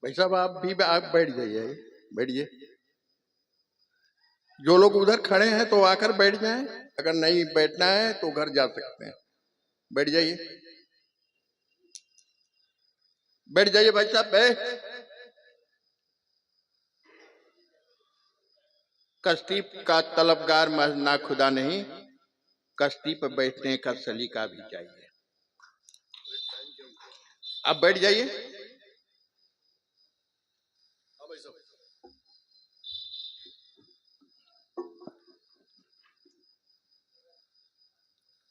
भाई साहब आप बैठ जाइए, बैठिए। जो लोग उधर खड़े हैं तो आकर बैठ जाएं, अगर नहीं बैठना है तो घर जा सकते हैं। बैठ जाइए, बैठ जाइए भाई साहब, बैठ। कश्ती का तलबगार ना खुदा नहीं, कश्ती पर बैठने का सलीका भी चाहिए। आप बैठ जाइए।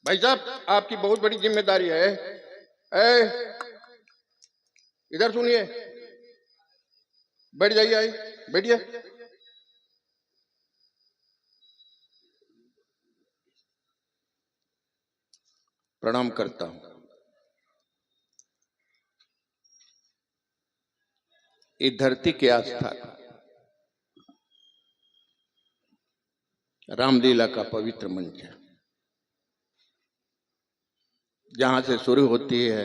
भाई साहब आपकी बहुत बड़ी जिम्मेदारी है। ए, इधर सुनिए, बैठ जाइए, आइए बैठिए। प्रणाम करता हूं। इस धरती की आस्था, रामलीला का पवित्र मंच है, जहां से शुरू होती है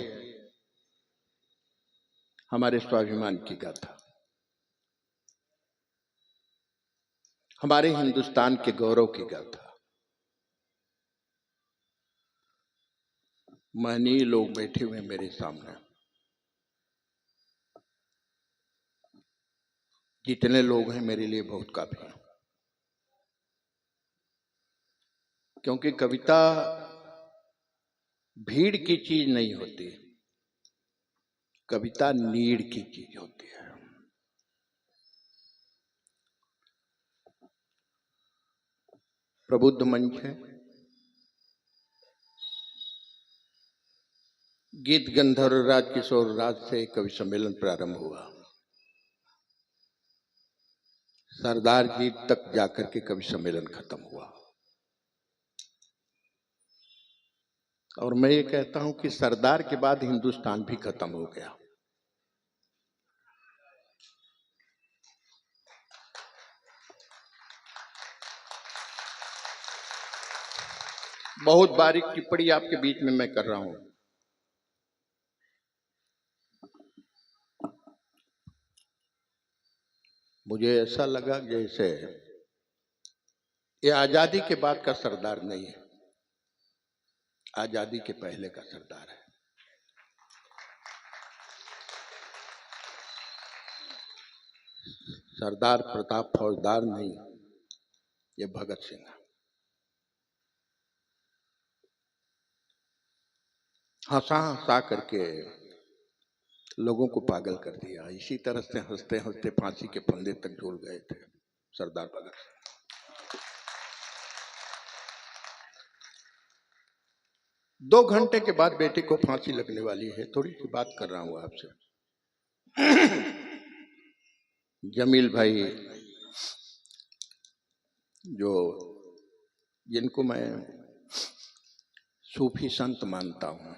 हमारे स्वाभिमान की गाथा, हमारे हिंदुस्तान के गौरव की गाथा। महनीय लोग बैठे हुए मेरे सामने, जितने लोग हैं मेरे लिए बहुत काफी है, क्योंकि कविता भीड़ की चीज नहीं होती, कविता नीड़ की चीज होती है। प्रबुद्ध मंच है, गीत गंधर्व राजकिशोर राज से कवि सम्मेलन प्रारंभ हुआ, सरदार जी तक जाकर के कवि सम्मेलन खत्म हुआ। और मैं ये कहता हूं कि सरदार के बाद हिंदुस्तान भी खत्म हो गया। बहुत बारीक टिप्पणी आपके बीच में मैं कर रहा हूं। मुझे ऐसा लगा जैसे ये आजादी के बाद का सरदार नहीं है, आजादी के पहले का सरदार है। सरदार प्रताप फौजदार नहीं, ये भगत सिंह है। हंसा हंसा करके लोगों को पागल कर दिया। इसी तरह से हंसते हंसते फांसी के फंदे तक झूल गए थे सरदार भगत सिंह। 2 घंटे के बाद बेटे को फांसी लगने वाली है। थोड़ी सी बात कर रहा हूं आपसे। जमील भाई, जो जिनको मैं सूफी संत मानता हूं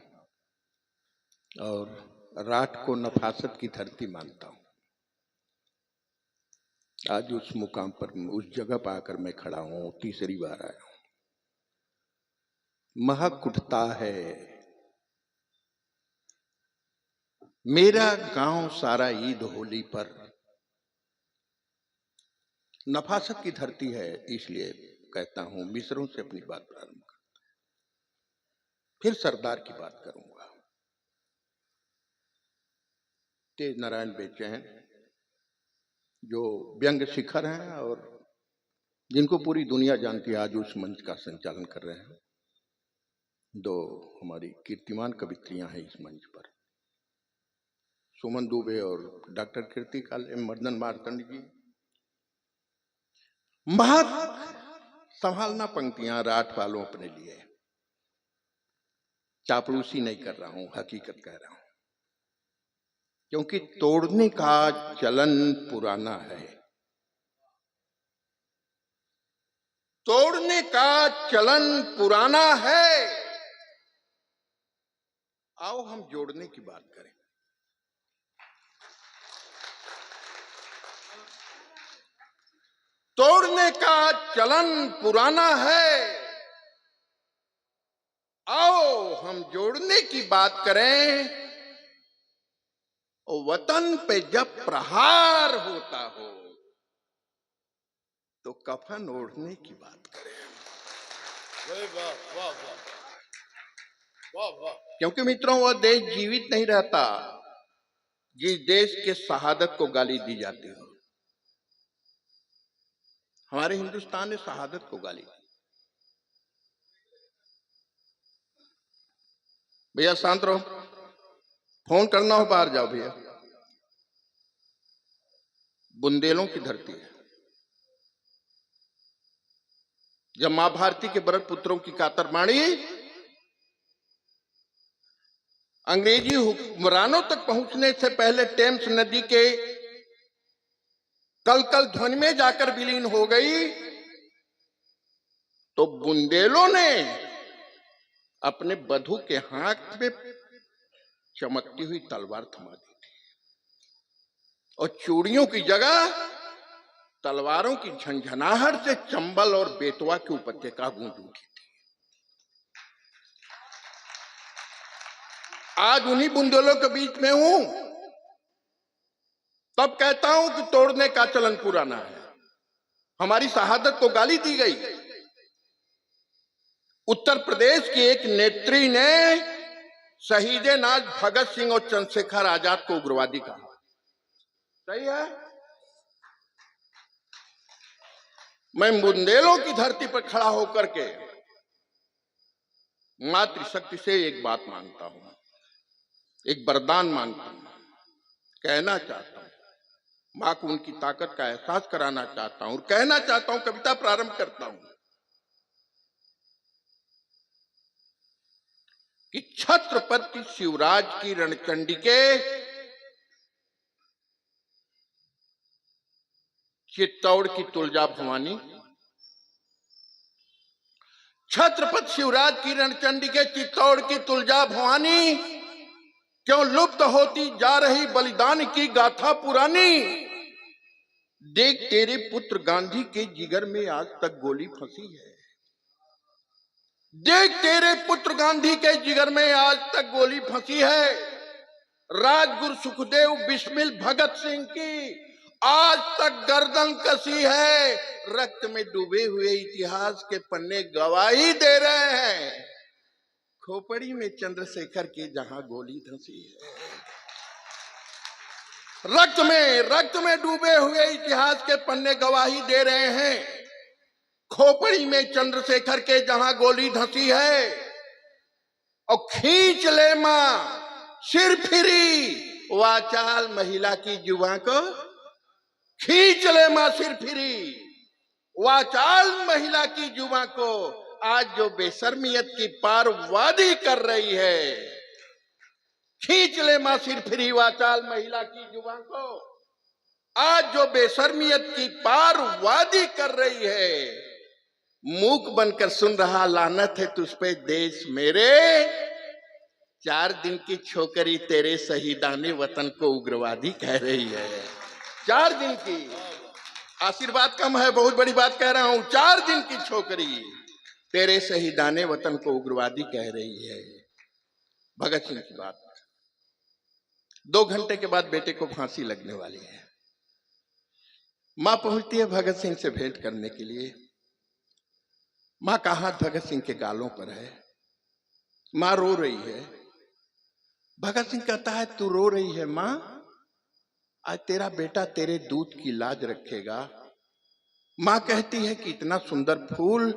और रात को नफासत की धरती मानता हूं, आज उस मुकाम पर, उस जगह पर आकर मैं खड़ा हूं, तीसरी बार आया हूं। महक उठता है मेरा गांव सारा ईद होली पर। नफासत की धरती है, इसलिए कहता हूं, मिसरों से अपनी बात प्रारंभ करता हूं, फिर सरदार की बात करूंगा। तेज नारायण बेचैन, जो व्यंग शिखर हैं और जिनको पूरी दुनिया जानती है, आज उस मंच का संचालन कर रहे हैं। 2 हमारी कीर्तिमान कवित्रियां हैं इस मंच पर, सुमन दुबे और डॉक्टर कीर्ति काले, मर्दन मार्तंड जी। महक संभालना पंक्तियां रात वालों अपने लिए, चापलूसी नहीं कर रहा हूं, हकीकत कह रहा हूं, क्योंकि तोड़ने का चलन पुराना है, तोड़ने का चलन पुराना है। आओ हम जोड़ने की बात करें। तोड़ने का चलन पुराना है, आओ हम जोड़ने की बात करें। और वतन पे जब प्रहार होता हो तो कफन ओढ़ने की बात करें। वाह वाह वाह वाह वाह। क्योंकि मित्रों वह देश जीवित नहीं रहता जिस देश के शहादत को गाली दी जाती हो। हमारे हिंदुस्तान ने शहादत को गाली दी। भैया शांत रहो, फोन करना हो बाहर जाओ भैया। बुंदेलों की धरती है। जब मां भारती के भरत पुत्रों की कातरबाणी अंग्रेजी हुक्मरानों तक पहुंचने से पहले टेम्स नदी के कल कल ध्वनि में जाकर विलीन हो गई, तो बुंदेलों ने अपने बधू के हाथ में चमकती हुई तलवार थमा दी थी और चूड़ियों की जगह तलवारों की झंझनाहट से चंबल और बेतवा की उपत्यका गूंज उठी थी। आज उन्हीं बुंदेलों के बीच में हूं, तब कहता हूं कि तोड़ने का चलन पुराना है। हमारी शहादत को गाली दी गई। उत्तर प्रदेश की एक नेत्री ने शहीदे नाज भगत सिंह और चंद्रशेखर आजाद को उग्रवादी कहा। सही है। मैं बुंदेलों की धरती पर खड़ा होकर के मातृशक्ति से एक बात मांगता हूं, एक वरदान मांगता हूं, कहना चाहता हूं, मां को उनकी ताकत का एहसास कराना चाहता हूं और कहना चाहता हूं। कविता प्रारंभ करता हूं कि छत्रपति शिवराज की रणचंडी के चित्तौड़ की तुलजा भवानी, छत्रपति शिवराज की रणचंडी के चित्तौड़ की तुलजा भवानी, क्यों लुप्त होती जा रही बलिदान की गाथा पुरानी। देख तेरे पुत्र गांधी के जिगर में आज तक गोली फंसी है। देख तेरे पुत्र गांधी के जिगर में आज तक गोली फंसी है। राजगुरु सुखदेव बिस्मिल भगत सिंह की आज तक गर्दन कसी है। रक्त में डूबे हुए इतिहास के पन्ने गवाही दे रहे हैं। खोपड़ी में चंद्रशेखर की जहां गोली धंसी है। रक्त में डूबे हुए इतिहास के पन्ने गवाही दे रहे हैं। खोपड़ी में चंद्रशेखर के जहां गोली धंसी है। और खींच ले मां सिर फिरी वाचाल महिला की जुबां को, खींच ले मां सिर फिरी वाचाल महिला की जुबां को। आज जो बेशर्मियत की पार वादी कर रही है, खींच ले मां सिर फिरी वाचाल महिला की जुबां को। आज जो बेशर्मियत की पार वादी कर रही है, मूक बनकर सुन रहा लानत है तुझ पे देश मेरे। 4 दिन की छोकरी तेरे शहीदाने वतन को उग्रवादी कह रही है। 4 दिन की, आशीर्वाद कम है, बहुत बड़ी बात कह रहा हूं। 4 दिन की छोकरी तेरे शहीदाने वतन को उग्रवादी कह रही है। भगत सिंह की बात। 2 घंटे के बाद बेटे को फांसी लगने वाली है। मां पहुंचती है भगत सिंह से भेंट करने के लिए। मां का हाथ भगत सिंह के गालों पर है। मां रो रही है। भगत सिंह कहता है तू रो रही है मां, आज तेरा बेटा तेरे दूध की लाज रखेगा। मां कहती है कि इतना सुंदर फूल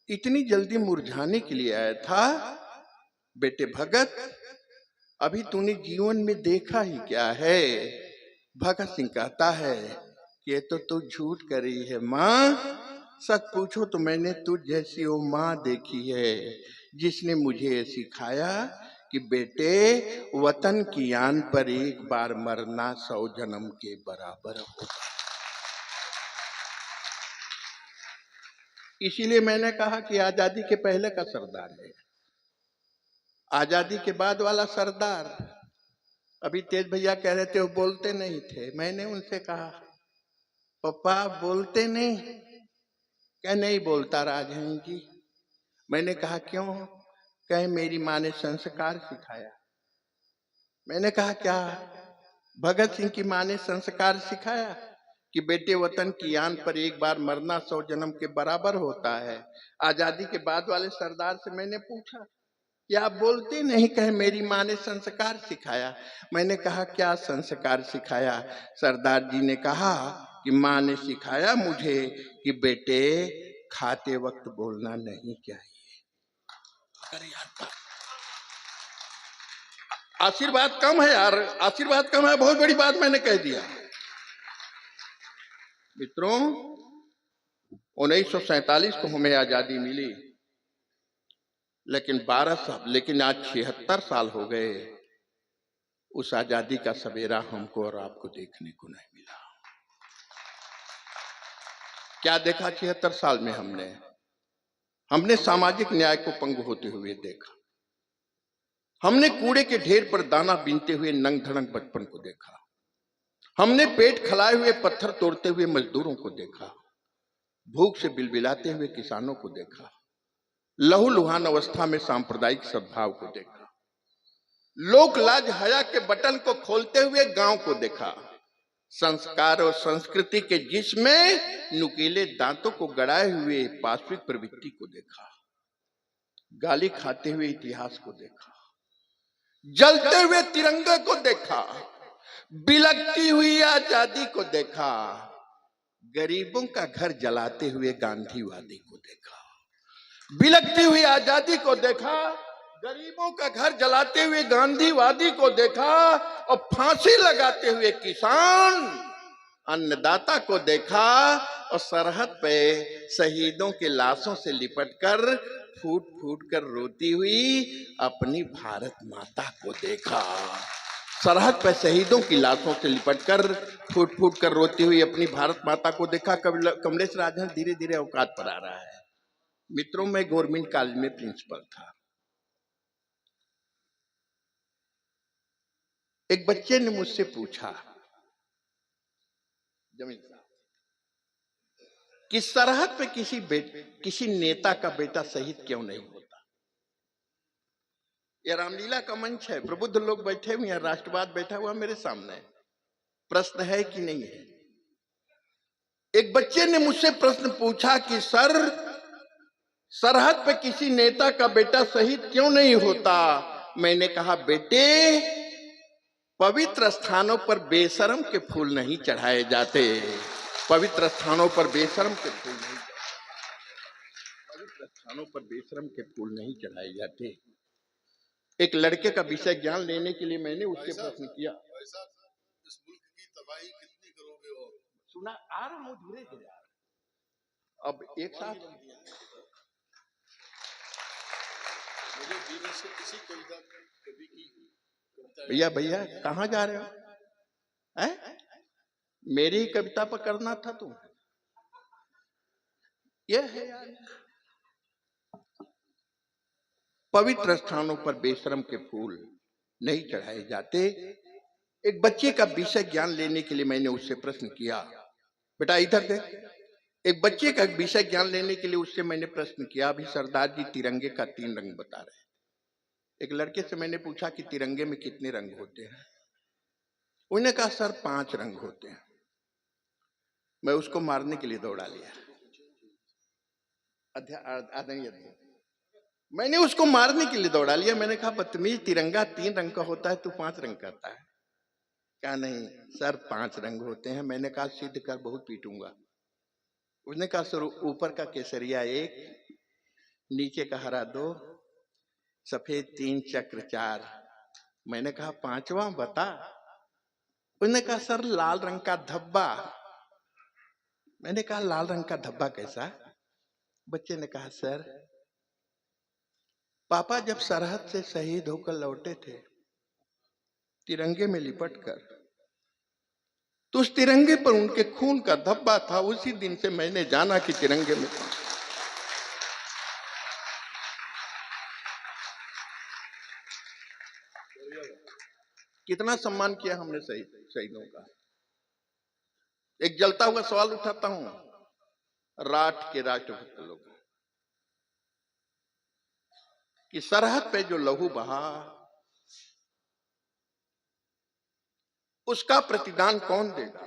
इतनी जल्दी मुरझाने के लिए आया था। बेटे भगत, अभी तूने जीवन में देखा ही क्या है। भगत सिंह कहता है कि ये तो तू झूठ कर रही है मां। सच पूछो तो मैंने तुझ जैसी वो मां देखी है जिसने मुझे ये सिखाया कि बेटे वतन की आन पर एक बार मरना 100 जन्म के बराबर होगा। इसीलिए मैंने कहा कि आजादी के पहले का सरदार है, आजादी के बाद वाला सरदार। अभी तेज भैया कह रहे थे वो बोलते नहीं थे। मैंने उनसे कहा पप्पा बोलते नहीं? क्या नहीं बोलता राजन जी। मैंने कहा क्यों? कहे मेरी माँ ने संस्कार सिखाया। मैंने कहा क्या? भगत सिंह की मां ने संस्कार सिखाया कि बेटे वतन की आन पर एक बार मरना 100 जन्म के बराबर होता है। आजादी के बाद वाले सरदार से मैंने पूछा कि आप बोलते नहीं, कहे मेरी मां ने संस्कार सिखाया। मैंने कहा क्या संस्कार सिखाया? सरदार जी ने कहा कि मां ने सिखाया मुझे कि बेटे खाते वक्त बोलना नहीं चाहिए। अरे यार, आशीर्वाद कम है यार, आशीर्वाद कम है, बहुत बड़ी बात मैंने कह दिया। मित्रों, 1947 को हमें आजादी मिली, लेकिन आज 76 साल हो गए, उस आजादी का सवेरा हमको और आपको देखने को नहीं मिला। क्या देखा 76 साल में? हमने सामाजिक न्याय को पंगु होते हुए देखा। हमने कूड़े के ढेर पर दाना बीनते हुए नंग धड़ंग बचपन को देखा। हमने पेट खलाए हुए पत्थर तोड़ते हुए मजदूरों को देखा। भूख से बिलबिलाते हुए किसानों को देखा। लहू लुहान अवस्था में सांप्रदायिक सद्भाव को देखा। लोक लाज हया के बटन को खोलते हुए गांव को देखा। संस्कार और संस्कृति के जिसमें नुकीले दांतों को गड़ाए हुए पाश्विक प्रवृत्ति को देखा। गाली खाते हुए इतिहास को देखा। जलते हुए तिरंगे को देखा। बिलखती हुई आजादी को देखा। गरीबों का घर जलाते हुए गांधीवादी को देखा। बिलखती हुई आजादी को देखा, गरीबों का घर जलाते हुए गांधीवादी को देखा, और फांसी लगाते हुए किसान अन्नदाता को देखा, और सरहद पे शहीदों के लाशों से लिपटकर फूट फूट कर रोती हुई अपनी भारत माता को देखा। सरहद पर शहीदों की लाशों से लिपटकर फूट फूट कर रोती हुई अपनी भारत माता को देखा। कमलेश राजहंस धीरे धीरे औकात पर आ रहा है। मित्रों, मैं गवर्नमेंट कॉलेज में प्रिंसिपल था। एक बच्चे ने मुझसे पूछा, जमीन साहब, कि सरहद पे किसी नेता का बेटा शहीद क्यों नहीं होता? यह रामलीला का मंच है, प्रबुद्ध लोग बैठे हुए हैं, राष्ट्रवाद बैठा हुआ मेरे सामने। प्रश्न है कि नहीं है? एक बच्चे ने मुझसे प्रश्न पूछा कि सर, सरहद पे किसी नेता का बेटा शहीद क्यों नहीं होता? मैंने कहा बेटे, पवित्र स्थानों पर बेशर्म के फूल नहीं चढ़ाए जाते। पवित्र स्थानों पर बेशर्म के फूल नहीं, पवित्र स्थानों पर बेशर्म के फूल नहीं चढ़ाए जाते। एक लड़के का विषय ज्ञान लेने के लिए मैंने उससे प्रश्न किया, इस मुल्क की तबाही कितनी करोगे? और सुना आ रहा हूं धीरे धीरे। अब एक साथ मुझे बीवी से किसी कविता कवि की भैया कहाँ जा रहे हो? है? मेरी कविता पर करना था तुम? यह है यार, पवित्र स्थानों पर बेशर्म के फूल नहीं चढ़ाए जाते। एक बच्चे का विषय ज्ञान लेने के लिए मैंने उससे प्रश्न किया, बेटा इधर देख। एक बच्चे का विषय ज्ञान लेने के लिए उससे मैंने प्रश्न किया, अभी सरदार जी तिरंगे का 3 रंग बता रहे हैं। एक लड़के से मैंने पूछा कि तिरंगे में कितने रंग होते हैं? उन्होंने कहा सर 5 रंग होते हैं। मैं उसको मारने के लिए दौड़ा लिया। मैंने उसको मारने के लिए दौड़ा लिया। मैंने कहा बदतमीज, तिरंगा 3 रंग का होता है, तू 5 रंग करता है। क्या नहीं सर 5 रंग होते हैं। मैंने कहा सिद्ध कर, बहुत पीटूंगा। उसने कहा सर ऊपर का केसरिया 1, नीचे का हरा 2, सफेद 3, चक्र 4। मैंने कहा 5वां बता। उसने कहा सर लाल रंग का धब्बा। मैंने कहा लाल रंग का धब्बा कैसा? बच्चे ने कहा सर, पापा जब सरहद से शहीद होकर लौटे थे तिरंगे में लिपट कर, तो उस तिरंगे पर उनके खून का धब्बा था। उसी दिन से मैंने जाना कि तिरंगे में कितना सम्मान किया हमने शहीदों का। एक जलता हुआ सवाल उठाता हूं राठ के राष्ट्रभक्त लोग कि सरहद पे जो लहू बहा, उसका प्रतिदान कौन देगा?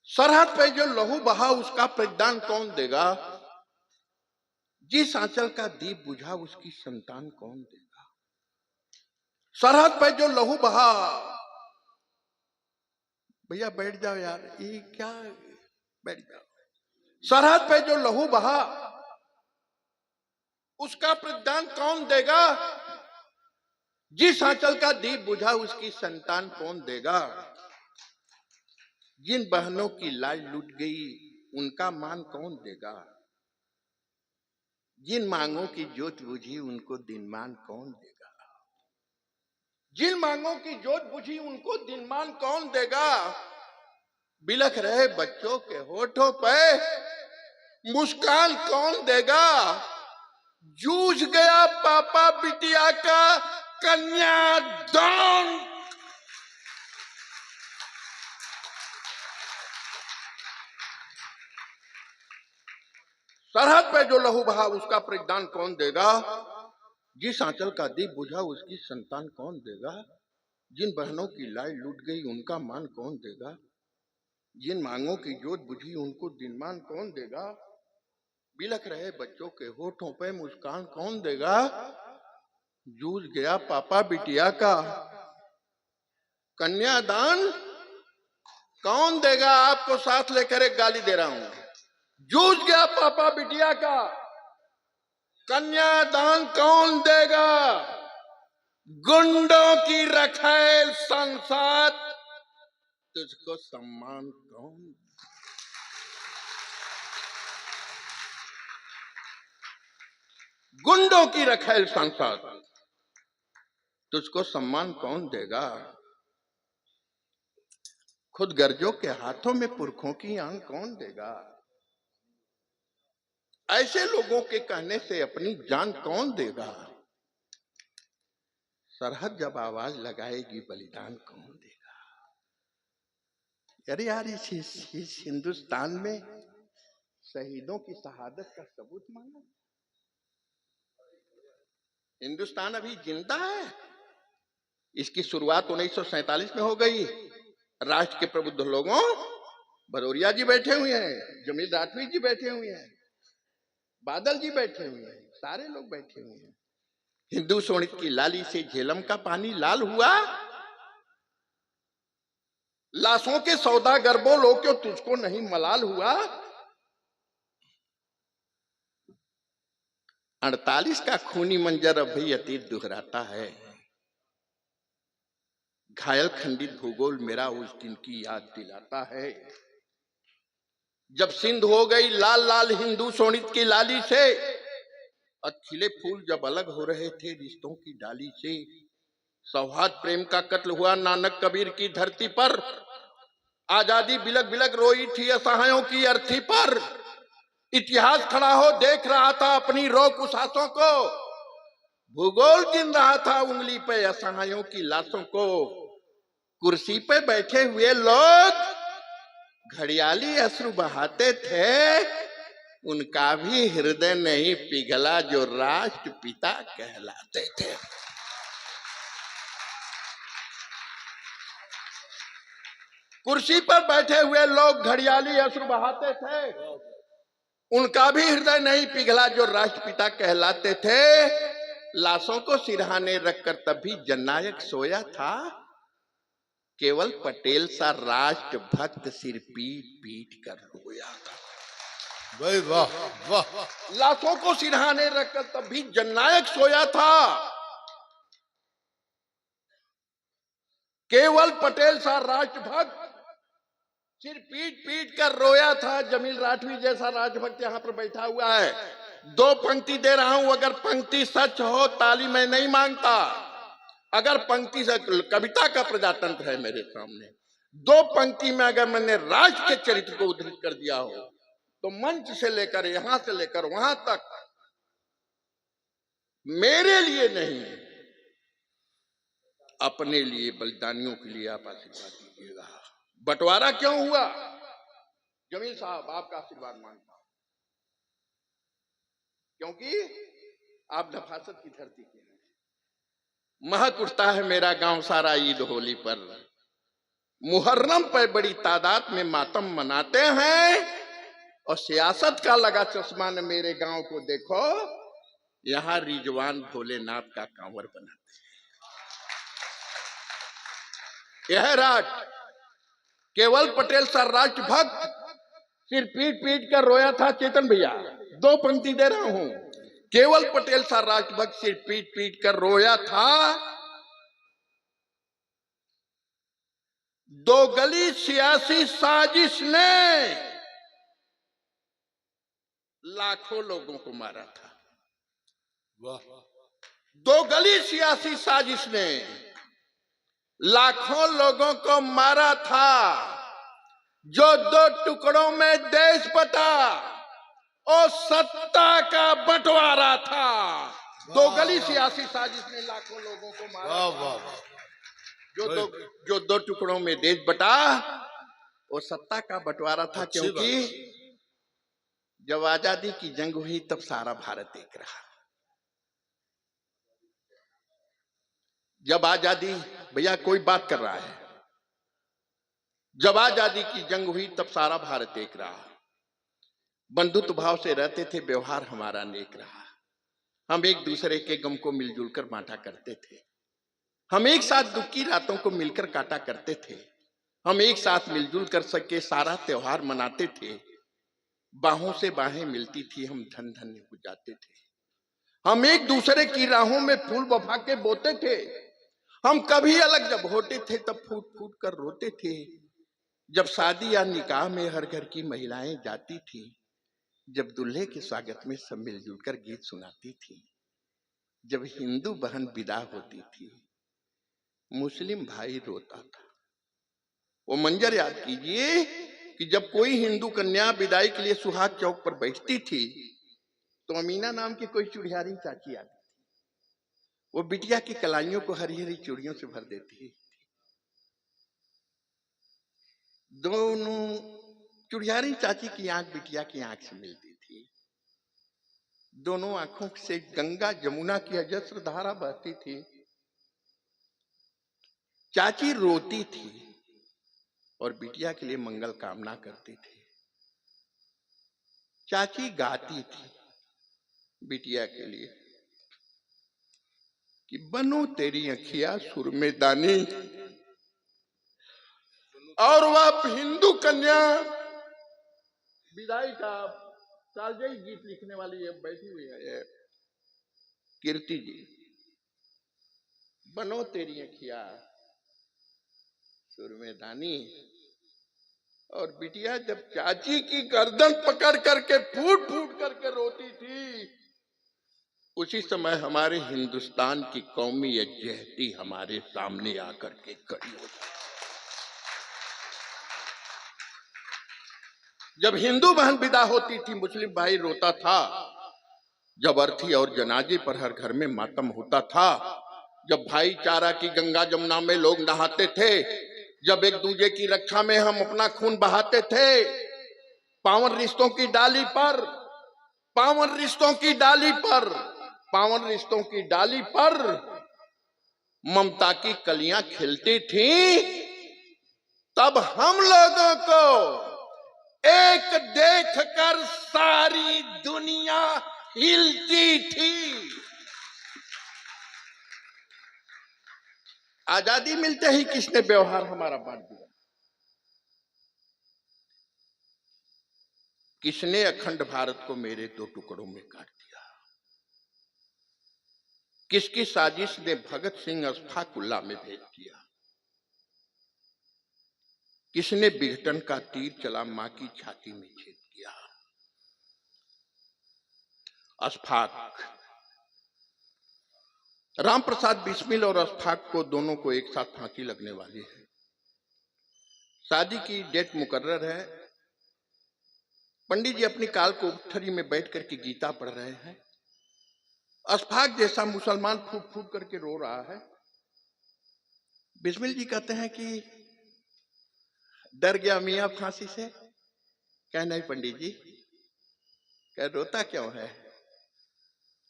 सरहद पे जो लहू बहा उसका प्रतिदान कौन देगा? जिस आंचल का दीप बुझा उसकी संतान कौन देगा? सरहद पे जो लहू बहा, भैया बैठ जाओ यार, ये क्या, बैठ जाओ। सरहद पे जो लहू बहा उसका प्रतिदान कौन देगा? जिस आंचल का दीप बुझा उसकी संतान कौन देगा? जिन बहनों की लाज लुट गई उनका मान कौन देगा? जिन मांगों की जोत बुझी उनको दिनमान कौन देगा? जिन मांगों की जोत बुझी उनको दिनमान कौन देगा? बिलख रहे बच्चों के होठों पे मुस्कान कौन देगा? जूझ गया पापा बिटिया का कन्यादान। सरहद पे जो लहू बहा उसका प्रतिदान कौन देगा? जिस आंचल का दीप बुझा उसकी संतान कौन देगा? जिन बहनों की लाज लूट गई उनका मान कौन देगा? जिन मांगों की जोत बुझी उनको दिनमान कौन देगा? बिलख रहे बच्चों के होठों पे मुस्कान कौन देगा? जूझ गया पापा बिटिया का कन्यादान कौन देगा? आपको साथ लेकर एक गाली दे रहा हूं। जूझ गया पापा बिटिया का कन्यादान कौन देगा? गुंडों की रखेल संसद तुझको सम्मान कौन? गुंडों की रखेल संसद तुझको सम्मान कौन देगा? खुद गर्जों के हाथों में पुरखों की आंख कौन देगा? ऐसे लोगों के कहने से अपनी जान कौन देगा? सरहद जब आवाज लगाएगी बलिदान कौन देगा? अरे यार इस हिंदुस्तान में शहीदों की शहादत का सबूत मांगा। हिंदुस्तान अभी जिंदा है। इसकी शुरुआत 1947 में हो गई। राष्ट्र के प्रबुद्ध लोगों, भदौरिया जी बैठे हुए हैं, जमील राठवी जी बैठे हुए हैं, बादल जी बैठे हुए हैं, सारे लोग बैठे हुए हैं। हिंदू शोणित की लाली से झेलम का पानी लाल हुआ। लाशों के सौदागर बोलो क्यों तुझको नहीं मलाल हुआ? 48 का खूनी मंजर अब भी अतीत दोहराता है। घायल खंडित भूगोल मेरा उस दिन की याद दिलाता है जब सिंध हो गई लाल लाल हिंदू शोणित की लाली से, और खिले फूल जब अलग हो रहे थे रिश्तों की डाली से। सौहार्द प्रेम का कत्ल हुआ नानक कबीर की धरती पर। आजादी बिलक बिलक रोई थी असहायों की अर्थी पर। इतिहास खड़ा हो देख रहा था अपनी रोक उस आंसों को। भूगोल गिन रहा था उंगली पे असहायों की लाशों को। कुर्सी पे बैठे हुए लोग घड़ियाली अश्रु बहाते थे। उनका भी हृदय नहीं पिघला जो राष्ट्रपिता कहलाते थे। कुर्सी पर बैठे हुए लोग घड़ियाली अश्रु बहाते थे। उनका भी हृदय नहीं पिघला जो राष्ट्रपिता कहलाते थे। लाशों को सिरहाने रखकर तभी जननायक सोया था। केवल पटेल सा राष्ट्रभक्त सिर पीट पीट कर रोया था। भाई वाह वाह। लाशों को सिरहाने रखकर तभी जननायक सोया था। केवल पटेल सा राष्ट्रभक्त सिर पीट पीट कर रोया था। जमील राठवी जैसा राष्ट्रभक्त यहाँ पर बैठा हुआ है। दो पंक्ति दे रहा हूं, अगर पंक्ति सच हो ताली मैं नहीं मांगता। अगर पंक्ति से कविता का प्रजातंत्र है मेरे सामने, दो पंक्ति में अगर मैंने राष्ट्र के चरित्र को उद्धृत कर दिया हो तो मंच से लेकर यहां से लेकर वहां तक मेरे लिए नहीं, अपने लिए, बलिदानियों के लिए आप आशीर्वाद दीजिएगा। बंटवारा क्यों हुआ? जमील साहब आपका आशीर्वाद मांगता हूं, क्योंकि आप नफासत की धरती के हैं। महक उठता है मेरा गांव सारा ईद होली पर, मुहर्रम पर बड़ी तादाद में मातम मनाते हैं, और सियासत का लगा चश्मा न मेरे गांव को देखो, यहां रिजवान भोलेनाथ का कांवर बनाते हैं। यह राज केवल पटेल सर राष्ट्रभक्त सिर पीट पीट कर रोया था। चेतन भैया, 2 पंक्ति दे रहा हूं। केवल पटेल सा राष्ट्रभक्त सिर पीट पीट कर रोया था, दोगली सियासी साजिश ने लाखों लोगों को मारा था। वाह, दोगली सियासी साजिश ने लाखों लोगों को मारा था। जो 2 टुकड़ों में देश बटा और सत्ता का बंटवारा था। दोगली सियासी साजिश ने लाखों लोगों को मारा वाह, था। वाह, वाह। जो 2 टुकड़ों में देश बटा और सत्ता का बंटवारा था। अच्छी क्योंकि बात। जब आजादी की जंग हुई तब सारा भारत एक रहा। जब आजादी, भैया कोई बात कर रहा है, जब आजादी की जंग हुई तब सारा भारत एक रहा। बंधुत्व भाव से रहते थे, व्यवहार हमारा नेक रहा। हम एक दूसरे के गम को मिलजुल कर बांटा करते थे। हम एक साथ दुख की रातों को मिलकर काटा करते थे। हम एक साथ मिलजुल कर सके सारा त्योहार मनाते थे। बाहों से बाहें मिलती थी, हम धन धन्य हो जाते थे। हम एक दूसरे की राहों में फूल वफा के बोते थे। हम कभी अलग जब होते थे तब फूट फूट कर रोते थे। जब शादी या निकाह में हर घर की महिलाएं जाती थी, जब दूल्हे के स्वागत में सब मिलजुल कर गीत सुनाती थी, जब हिंदू बहन विदा होती थी, मुस्लिम भाई रोता था। वो मंजर याद कीजिए कि जब कोई हिंदू कन्या विदाई के लिए सुहाग चौक पर बैठती थी, तो अमीना नाम की कोई चुड़ियारी चाची आती थी। वो बिटिया की कलाइयों को हरी हरी चूड़ियों से भर देती थी। दोनों चुड़ियारी चाची की आंख बिटिया की आंख से मिलती थी। दोनों आंखों से गंगा जमुना की अजस्र धारा बहती थी। चाची रोती थी और बिटिया के लिए मंगल कामना करती थी। चाची गाती थी बिटिया के लिए कि बनो तेरी अखियां सुर में दानी। और वह हिंदू कन्या विदाई का सालजयी गीत लिखने वाली है, बैठी हुई है कीर्ति जी। बनो तेरी अखियां सुर में दानी। और बिटिया जब चाची की गर्दन पकड़ करके फूट फूट करके रोती थी, उसी समय हमारे हिंदुस्तान की कौमी यज्ञहती हमारे सामने आकर के खड़ी हो जाती। जब हिंदू बहन विदा होती थी, मुस्लिम भाई रोता था। जब अर्थी और जनाजे पर हर घर में मातम होता था। जब भाईचारा की गंगा जमुना में लोग नहाते थे। जब एक दूसरे की रक्षा में हम अपना खून बहाते थे। पावन रिश्तों की डाली पर, पावन रिश्तों की डाली पर, पावन रिश्तों की डाली पर ममता की कलियां खिलती थी। तब हम लोगों को एक देखकर सारी दुनिया हिलती थी। आजादी मिलते ही किसने व्यवहार हमारा बांट दिया? किसने अखंड भारत को मेरे 2 टुकड़ों में काट दिया? किसकी साजिश ने भगत सिंह अस्थाकुल्ला में भेज दिया? किसने विघटन का तीर चला मां की छाती में छेद किया? अशफाक, राम प्रसाद बिस्मिल और अशफाक को दोनों को एक साथ फांसी लगने वाली है। शादी की डेट मुकर्रर है। पंडित जी अपनी काल कोठरी में बैठ करके गीता पढ़ रहे हैं। अशफाक जैसा मुसलमान फूट फूट करके रो रहा है। बिस्मिल जी कहते हैं कि डर गया मियां फांसी से? कह नहीं पंडित जी। कह रोता क्यों है?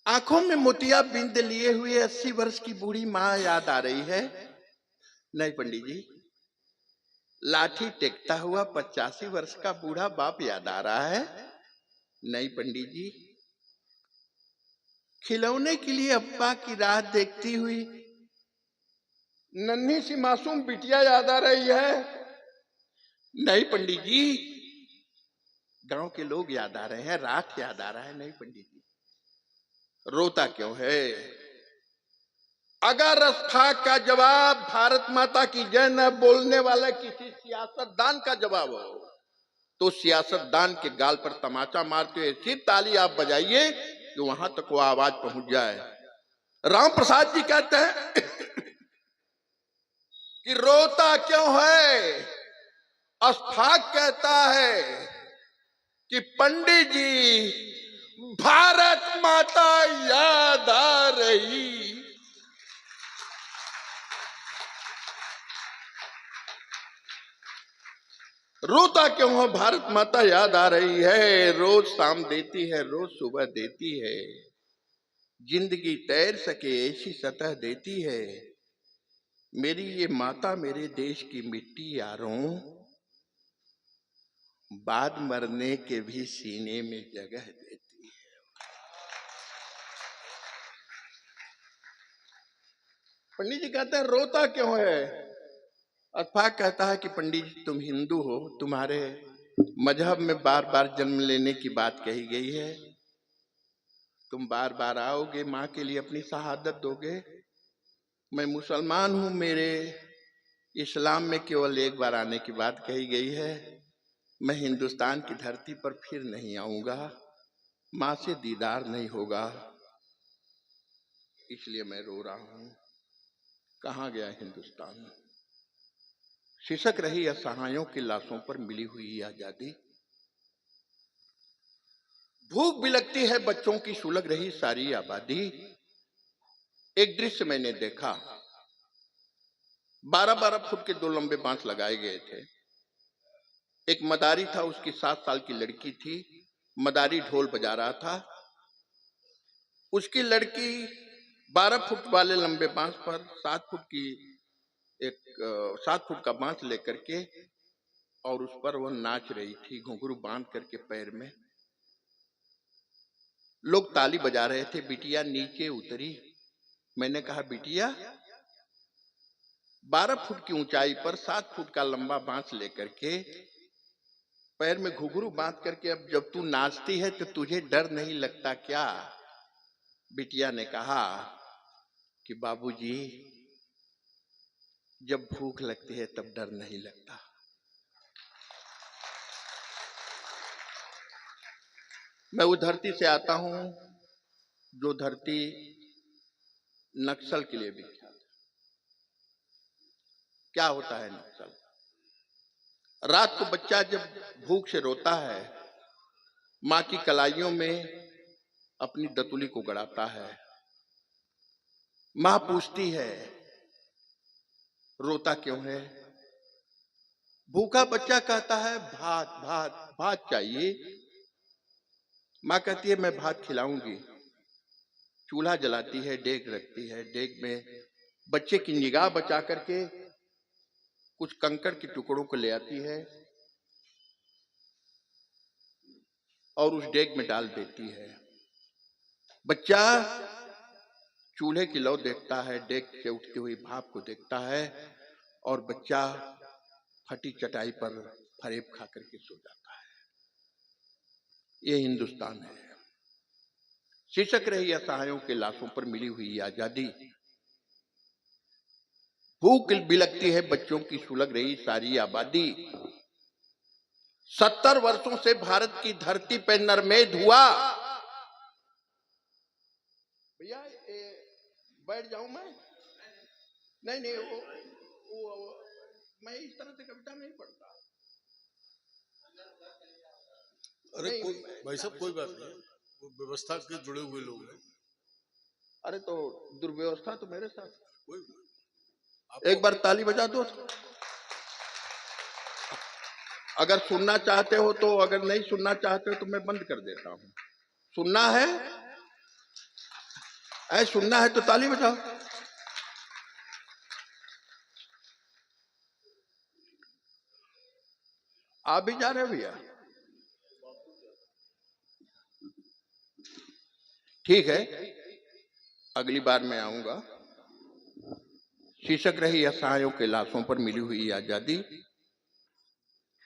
आंखों में मोतिया बिंद लिए हुए 80 वर्ष की बूढ़ी माँ याद आ रही है। नहीं पंडित जी, लाठी टेकता हुआ 85 वर्ष का बूढ़ा बाप याद आ रहा है। नहीं पंडित जी, खिलौने के लिए अब्बा की राह देखती हुई नन्ही सी मासूम बिटिया याद आ रही है। नहीं पंडित जी, गांव के लोग याद आ रहे हैं, रात याद आ रहा है। नहीं पंडित जी, रोता क्यों है? अगर अस्थाक का जवाब भारत माता की जय न बोलने वाला किसी सियासतदान का जवाब हो, तो सियासतदान के गाल पर तमाचा मारते हुए सिर ताली आप बजाइए कि वहां तक वो आवाज पहुंच जाए। राम प्रसाद जी कहते हैं कि रोता क्यों है? अस्थाक कहता है कि पंडित जी, भारत माता याद आ रही। रोता क्यों हो? भारत माता याद आ रही है। रोज शाम देती है, रोज सुबह देती है। जिंदगी तैर सके ऐसी सतह देती है। मेरी ये माता मेरे देश की मिट्टी यारों, बाद मरने के भी सीने में जगह देती है। पंडित जी कहते हैं रोता क्यों है? अथाक कहता है कि पंडित जी, तुम हिंदू हो, तुम्हारे मजहब में बार बार जन्म लेने की बात कही गई है। तुम बार बार आओगे, माँ के लिए अपनी शहादत दोगे। मैं मुसलमान हूं, मेरे इस्लाम में केवल एक बार आने की बात कही गई है। मैं हिंदुस्तान की धरती पर फिर नहीं आऊंगा, माँ से दीदार नहीं होगा, इसलिए मैं रो रहा हूं। कहाँ गया हिंदुस्तान? सिसक रही असहायों की लाशों पर मिली हुई आजादी। भूख बिलकती है बच्चों की सुलग रही सारी आबादी। एक दृश्य मैंने देखा, 12-12 फुट के 2 लंबे बांस लगाए गए थे। एक मदारी था, उसकी 7 साल की लड़की थी। मदारी ढोल बजा रहा था। उसकी लड़की 12 फुट वाले लंबे बांस पर 7 फुट का बांस लेकर के, और उस पर वह नाच रही थी, घुंघरू बांध करके पैर में। लोग ताली बजा रहे थे। बिटिया नीचे उतरी। मैंने कहा, बिटिया, 12 फुट की ऊंचाई पर 7 फुट का लंबा बांस लेकर के, पैर में घुंघरू बांध करके, अब जब तू नाचती है तो तुझे डर नहीं लगता क्या? बिटिया ने कहा कि बाबूजी, जब भूख लगती है तब डर नहीं लगता। मैं उस धरती से आता हूं जो धरती नक्सल के लिए विख्यात है। क्या होता है नक्सल? रात को बच्चा जब भूख से रोता है, माँ की कलाइयों में अपनी दतुली को गड़ाता है। माँ पूछती है, रोता क्यों है? भूखा बच्चा कहता है, भात भात भात चाहिए। माँ कहती है, मैं भात खिलाऊंगी। चूल्हा जलाती है, डेग रखती है। डेग में बच्चे की निगाह बचा करके कुछ कंकड़ के टुकड़ों को ले आती है और उस डेग में डाल देती है। बच्चा चूल्हे की लौ देखता है, डेग से उठती हुई भाप को देखता है, और बच्चा फटी चटाई पर फरेब खा करके सो जाता है। ये हिंदुस्तान है। सिसक रही असहायों के लाशों पर मिली हुई आजादी। भूख बिलकती है बच्चों की सुलग रही सारी आबादी। 70 वर्षों से भारत की धरती पे नरमेध हुआ। भैया बैठ जाऊं मैं? नहीं नहीं, वो मैं इस तरह से कविता नहीं पढ़ता। अरे भाई साहब, कोई बात नहीं, वो व्यवस्था के जुड़े हुए लोग हैं। अरे तो दुर्व्यवस्था तो मेरे साथ। कोई एक बार ताली बजा दो। अगर सुनना चाहते हो तो, अगर नहीं सुनना चाहते हो तो मैं बंद कर देता हूं। सुनना है? ऐ सुनना है तो ताली बजाओ। आप भी जा रहे हो भैया? ठीक है, अगली बार मैं आऊंगा। शीर्षक रही असहायों के लाशों पर मिली हुई आजादी,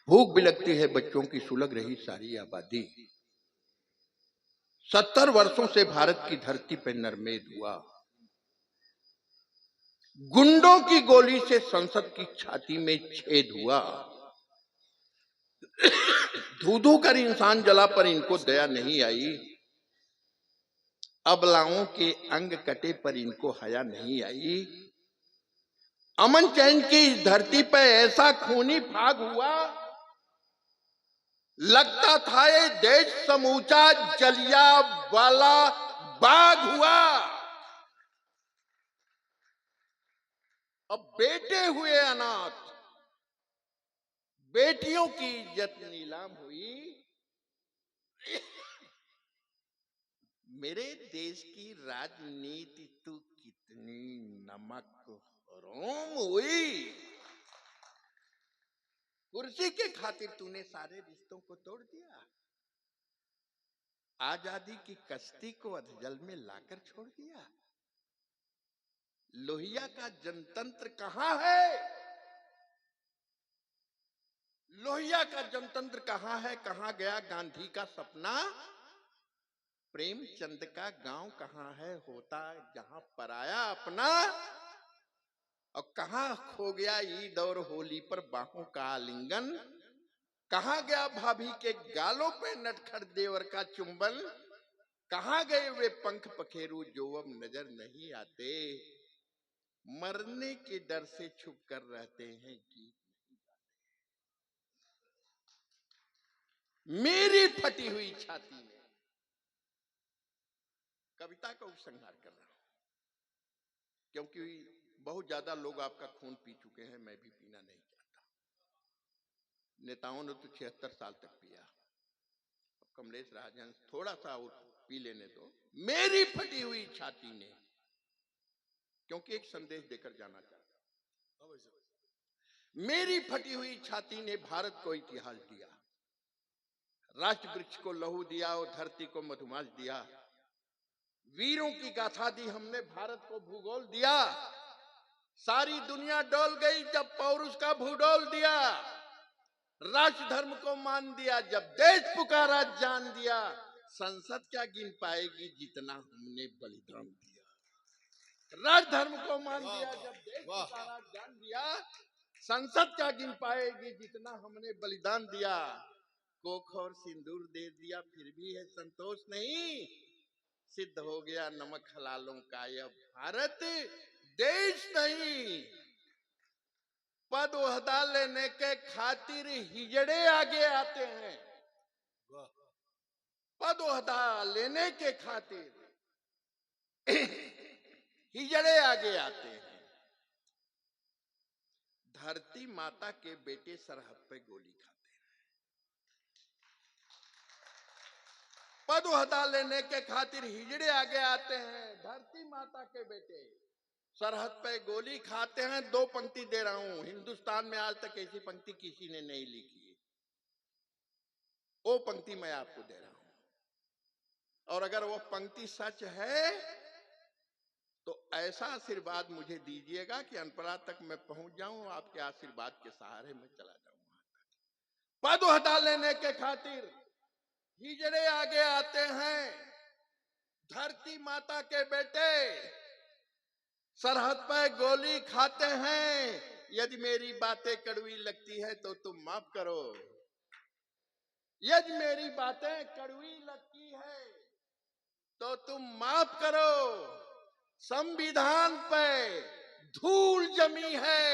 भूख बिलखती है बच्चों की सुलग रही सारी आबादी। 70 वर्षों से भारत की धरती पर नरमेद हुआ, गुंडों की गोली से संसद की छाती में छेद हुआ। धू धू कर इंसान जला पर इनको दया नहीं आई, अबलाओं के अंग कटे पर इनको हया नहीं आई। अमन चैन की इस धरती पर ऐसा खूनी फाग हुआ, लगता था ये देश समूचा जलिया वाला बाग हुआ। अब बेटे हुए अनाथ, बेटियों की इज्जत नीलाम हुई। मेरे देश की राजनीति तो कितनी नमक हराम हुई। कुर्सी के खातिर तूने सारे रिश्तों को तोड़ दिया, आजादी की कश्ती को अधजल में लाकर छोड़ दिया। लोहिया का जनतंत्र कहां है? लोहिया का जनतंत्र कहां है? कहां गया गांधी का सपना? प्रेमचंद का गांव कहां है होता जहां पराया अपना? और कहां खो गया ईद और होली पर बाहों का आलिंगन? कहां गया भाभी के गालों पे नटखट देवर का चुंबन? कहां गए वे पंख पखेरु जो अब नजर नहीं आते? मरने के डर से छुप कर रहते हैं गीत। मेरी फटी हुई छाती में कविता का उपसंहार कर रहा हूं, क्योंकि बहुत ज्यादा लोग आपका खून पी चुके हैं, मैं भी पीना नहीं चाहता। नेताओं ने तो 76 साल तक पिया, अब कमलेश राजहंस थोड़ा सा और पी लेने दो। मेरी फटी हुई छाती ने, क्योंकि एक संदेश देकर जाना चाहता हूं। मेरी फटी हुई छाती ने भारत को इतिहास दिया, राष्ट्र वृक्ष को लहू दिया और धरती को मधुमास दिया। वीरों की गाथा दी हमने, भारत को भूगोल दिया। सारी दुनिया डोल गई जब पौरुष का भूडोल दिया। राष्ट्र धर्म को मान दिया जब देश पुकारा जान दिया। संसद क्या गिन पाएगी जितना हमने बलिदान दिया। राष्ट्र धर्म को मान दिया जब देश पुकारा जान दिया। संसद क्या गिन पाएगी जितना हमने बलिदान दिया। कोख और सिंदूर दे दिया फिर भी है संतोष नहीं, सिद्ध हो गया नमक हलालों का यह भारत देश नहीं। पद ओहदा लेने के खातिर हिजड़े आगे आते हैं, पद ओहदा लेने के खातिर हिजड़े आगे आते हैं। धरती माता के बेटे सरहद पे गोली खाते हैं, पद ओहदा लेने के खातिर हिजड़े आगे आते हैं। धरती माता के बेटे सरहद पे गोली खाते हैं। दो पंक्ति दे रहा हूं, हिंदुस्तान में आज तक ऐसी पंक्ति किसी ने नहीं लिखी, वो पंक्ति मैं आपको दे रहा हूं। और अगर वो पंक्ति सच है तो ऐसा आशीर्वाद मुझे दीजिएगा कि अनपरा तक मैं पहुंच जाऊं, आपके आशीर्वाद के सहारे मैं चला जाऊंगा। पद हटा लेने के खातिर हिजड़े आगे आते हैं, धरती माता के बेटे सरहद पर गोली खाते हैं। यदि मेरी बातें कड़वी लगती है तो तुम माफ करो, यदि मेरी बातें कड़वी लगती है तो तुम माफ करो। संविधान पे धूल जमी है,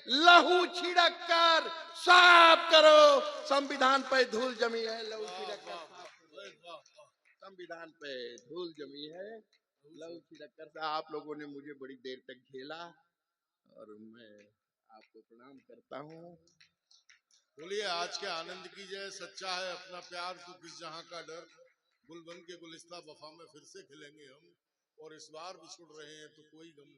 लहू छिड़क कर साफ करो। संविधान पे धूल जमी है, लहू छिड़क कर साफ करो। संविधान पे धूल जमी है, लहू छिड़क कर। आप लोगों ने मुझे बड़ी देर तक झेला और मैं आपको प्रणाम करता हूँ। बोलिए आज के आनंद की जय। सच्चा है अपना प्यार तो किस जहां का डर, गुल बन के गुलिस्ता वफा में फिर से खिलेंगे हम। और इस बार भी छुड़ रहे हैं तो कोई गम नहीं।